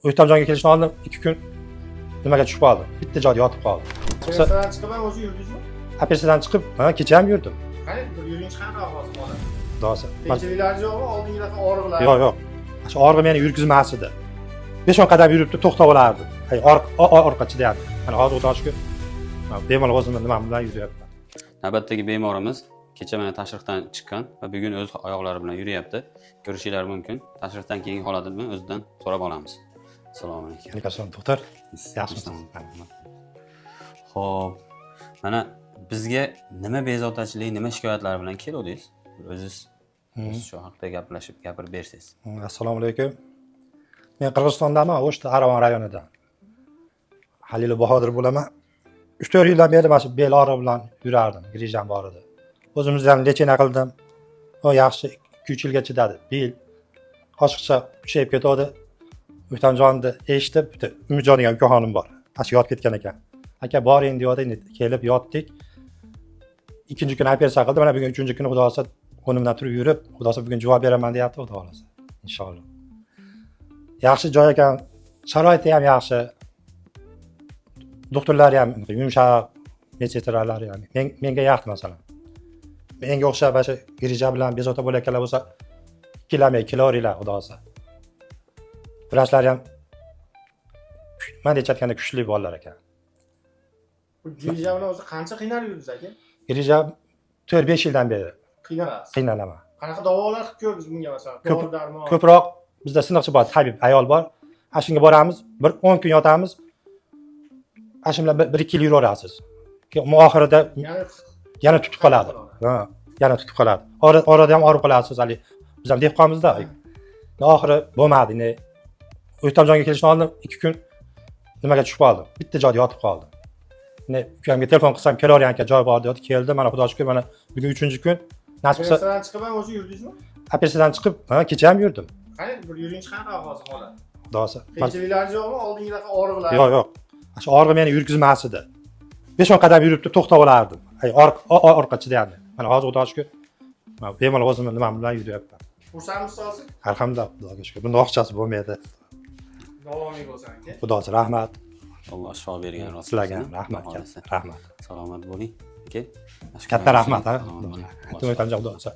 O'ytamjonga kelishdan oldin 2 kun nimaga tushib qoldim. Bitta joyda yotib qoldim. Operatsiyadan chiqib ham o'zi yurdingizmi? Operatsiyadan chiqib, kecha ham yurdim. Qani bir yuringiz qanaqa hozir holat? Xudosi. Qiyinchiliklaringiz yo'qmi? Oldingidaqa og'riqlar? Yo'q. Shu og'riq meni yurgizmas edi. 5-10 qadam yuribdi, to'xtab olardi. Orqa chidayapti. Mana hozir Xudoga shukr. Bemalol o'zimni nima bilan yuryapman. Navbatdagi bemorimiz kecha mana tashrifdan chiqqan va bugun o'z oyoqlari bilan yuryapti. Ko'rishingiz mumkin. Tashrifdan keyingi holatini o'zidan so'rab olamiz. Assalomu alaykum. Alaykum doktor. Yaxshimisiz? Xo'p. Mana bizga nima bezovtachilik, nima shikoyatlar bilan keldingiz? O'zingiz shu haqida gapirib bersangiz. Assalomu alaykum. Men Qirg'izistondaman, o'shda Aravan rayonidan. Halil Bahodir bo'laman. 3-4 yildan beri mana shu bel og'rig'i bilan yurardim, grijam bor edi. O'zimizdan lechena qildim. O yaxshi 2-3 yilga chidadi. Bel oshiqcha kuchayib ketadi. O'ytamjonni eshitib, bitta Umidjon degan ukaxonim bor. Ashi yotib ketgan ekan. Aka boring deydi, kelib yotdik. Ikkinchi kuni operatsiya qildi. Mana bugun 3-chi kuni Xudo xolasa o'rnimdan turib yurib, Xudo xolasa bugun javob beraman deyapti, Xudo xolasa. Inshaalloh. Yaxshi joy ekan, sharoiti ham yaxshi. Doktorlar ham yumshoq, medsetralari ham. Menga yoqdi masalan. Menga o'xshab o'sha grija bilan bezovta bo'layotganlar bo'lsa, ikkilamay kiloringlar Xudo xolasa. Vrachlar ham men aytayotganda kuchli bolalar ekan. Bu grija bilan o'zi qancha qiynalib yurdingiz aka? Grija 4-5 yildan beri Qiynalasiz. qiynalaman. Qanaqa davolar qilib ko'rdingiz bunga masalan? Dori darmon. Ko'proq bizda siniqchi bor, Habib ayol bor. Ashunga boramiz, bir 10 kun yotamiz. Ashun bilan 1-2 yil yuraverasiz. Keyin oxirida yana tutib qoladi. Ha, yana tutib qoladi. Orada ham og'rib qolasiz, hali biz ham dehqonmizda. Oxiri bo'lmadi, ne. O'ytamjonga kelishdan oldin 2 kun nimaga tushib qoldim. Bitta joyda yotib qoldim. Ne, ukamga telefon qilsam kelavergan aka, joy bor dedi, keldi. Mana Xudoga shukr, mana bugun 3-chi kun. Nasib qilsa Operatsiyadan chiqib ham o'zi yurdingizmi? operatsiyadan chiqib, kecha ham yurdim. Qani bir yuringiz qanaqa hozir holat? Xudosi. Qiyinchiliklaringiz yo'qmi? Oldingidaqa og'riqlar? Yo'q. Shu og'riq meni yurgizmas edi. 5-10 qadam yuribdi, to'xtab olardim. Orqa chidayapti. Mana hozir Xudoga shukr. Bemalol o'zimni nima bilan yuryapman. Xursandmisiz hozir? Alhamdulillah, Xudoga shukr. Bunda oqchasi bo'lmaydi. Davomiy bo'lsin aka. Xudoga rahmat. Alloh shifo bergan rost. Sizlarga rahmat. Rahmat. Salomat bo'ling. Aka. Katta rahmat, ha. O'ytamjon Xudoga.